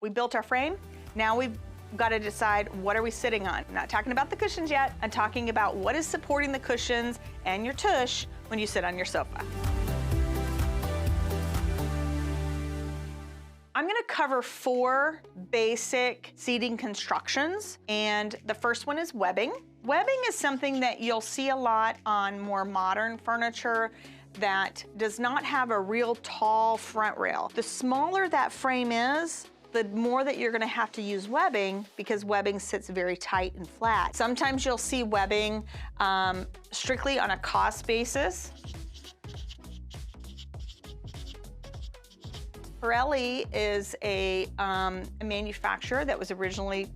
We built our frame. Now we've got to decide, what are we sitting on? I'm not talking about the cushions yet. I'm talking about what is supporting the cushions and your tush when you sit on your sofa. I'm gonna cover 4 basic seating constructions, and the first one is webbing. Webbing is something that you'll see a lot on more modern furniture that does not have a real tall front rail. The smaller that frame is, the more that you're gonna have to use webbing, because webbing sits very tight and flat. Sometimes you'll see webbing strictly on a cost basis. Pirelli is a manufacturer that was originally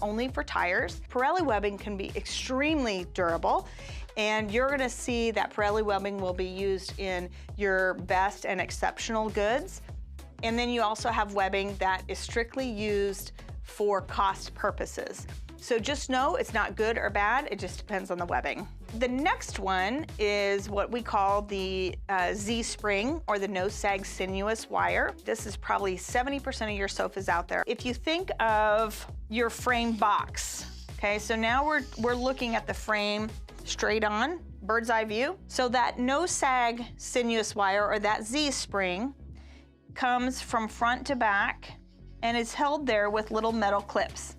only for tires. Pirelli webbing can be extremely durable, and you're gonna see that Pirelli webbing will be used in your best and exceptional goods. And then you also have webbing that is strictly used for cost purposes. So just know it's not good or bad, it just depends on the webbing. The next one is what we call the Z-spring, or the no-sag sinuous wire. This is probably 70% of your sofas out there. If you think of your frame box, okay, so now we're looking at the frame straight on, bird's eye view. So that no-sag sinuous wire, or that Z-spring, comes from front to back and is held there with little metal clips.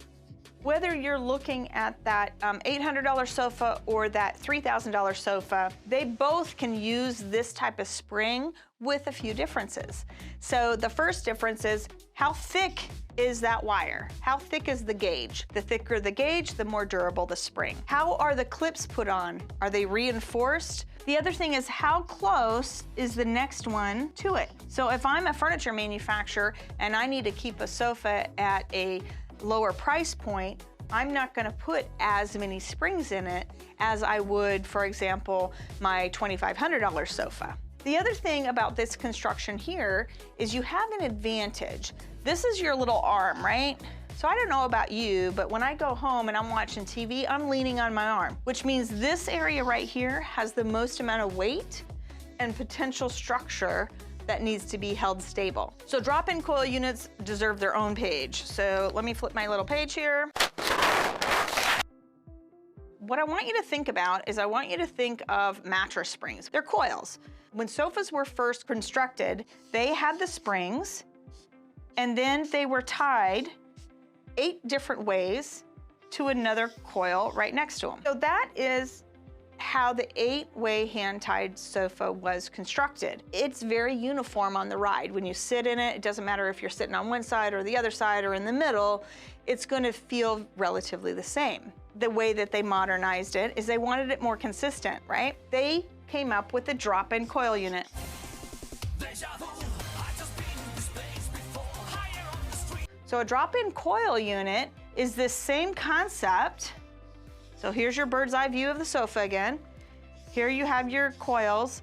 Whether you're looking at that $800 sofa or that $3,000 sofa, they both can use this type of spring with a few differences. So the first difference is, how thick is that wire? How thick is the gauge? The thicker the gauge, the more durable the spring. How are the clips put on? Are they reinforced? The other thing is, how close is the next one to it? So if I'm a furniture manufacturer and I need to keep a sofa at a lower price point, I'm not gonna put as many springs in it as I would, for example, my $2,500 sofa. The other thing about this construction here is you have an advantage. This is your little arm, right? So I don't know about you, but when I go home and I'm watching TV, I'm leaning on my arm, which means this area right here has the most amount of weight and potential structure that needs to be held stable. So drop-in coil units deserve their own page. So let me flip my little page here. What I want you to think about is, I want you to think of mattress springs. They're coils. When sofas were first constructed, they had the springs, and then they were tied 8 different ways to another coil right next to them. So that is how the 8-way hand-tied sofa was constructed. It's very uniform on the ride. When you sit in it, it doesn't matter if you're sitting on one side or the other side or in the middle, it's gonna feel relatively the same. The way that they modernized it is they wanted it more consistent, right? They came up with the drop-in coil unit. So a drop-in coil unit is this same concept. So here's your bird's eye view of the sofa again. Here you have your coils,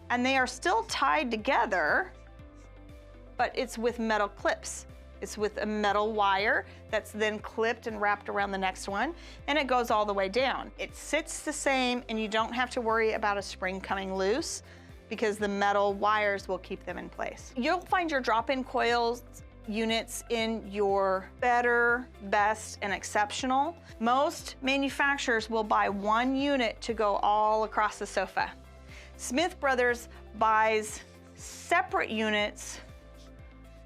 and they are still tied together, but it's with metal clips. It's with a metal wire that's then clipped and wrapped around the next one, and it goes all the way down. It sits the same, and you don't have to worry about a spring coming loose, because the metal wires will keep them in place. You'll find your drop-in coils units in your better, best, and exceptional. Most manufacturers will buy 1 unit to go all across the sofa. Smith Brothers buys separate units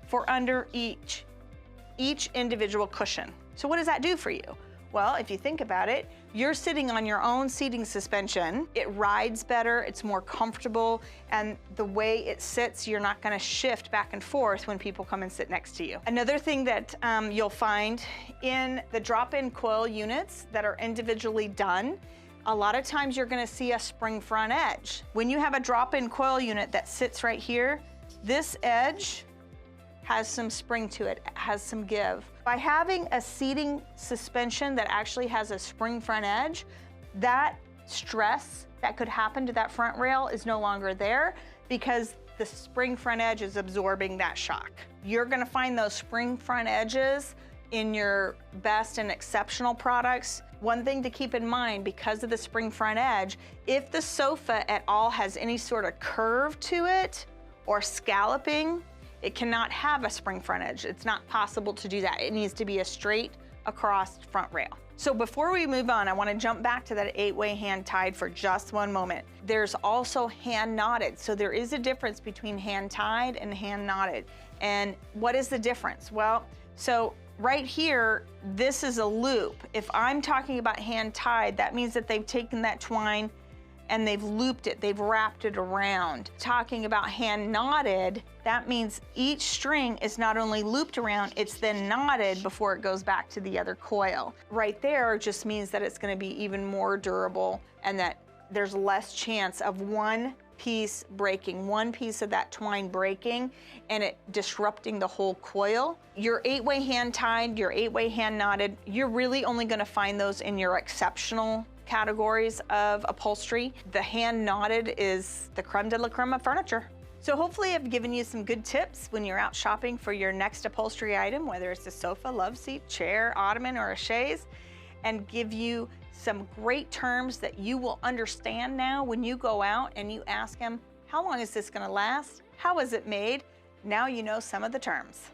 for under each individual cushion. So what does that do for you? Well, if you think about it, you're sitting on your own seating suspension. It rides better, it's more comfortable, and the way it sits, you're not gonna shift back and forth when people come and sit next to you. Another thing that you'll find in the drop-in coil units that are individually done, a lot of times you're gonna see a spring front edge. When you have a drop-in coil unit that sits right here, this edge has some spring to it, has some give. By having a seating suspension that actually has a spring front edge, that stress that could happen to that front rail is no longer there, because the spring front edge is absorbing that shock. You're gonna find those spring front edges in your best and exceptional products. One thing to keep in mind, because of the spring front edge, if the sofa at all has any sort of curve to it or scalloping, It cannot have a spring frontage. It's not possible to do that. It needs to be a straight across front rail. So before we move on, I want to jump back to that 8-way hand tied for just one moment. There's also hand knotted. So there is a difference between hand tied and hand knotted. And what is the difference? Well, so right here, this is a loop. If I'm talking about hand tied, that means that they've taken that twine and they've looped it, they've wrapped it around. Talking about hand knotted, that means each string is not only looped around, it's then knotted before it goes back to the other coil. Right there just means that it's gonna be even more durable and that there's less chance of one piece breaking, one piece of that twine breaking and it disrupting the whole coil. Your 8-way hand tied, your 8-way hand knotted, you're really only gonna find those in your exceptional categories of upholstery. The hand knotted is the creme de la creme of furniture. So hopefully I've given you some good tips when you're out shopping for your next upholstery item, whether it's a sofa, love seat, chair, ottoman, or a chaise, and give you some great terms that you will understand now when you go out and you ask them, how long is this gonna last? How is it made? Now you know some of the terms.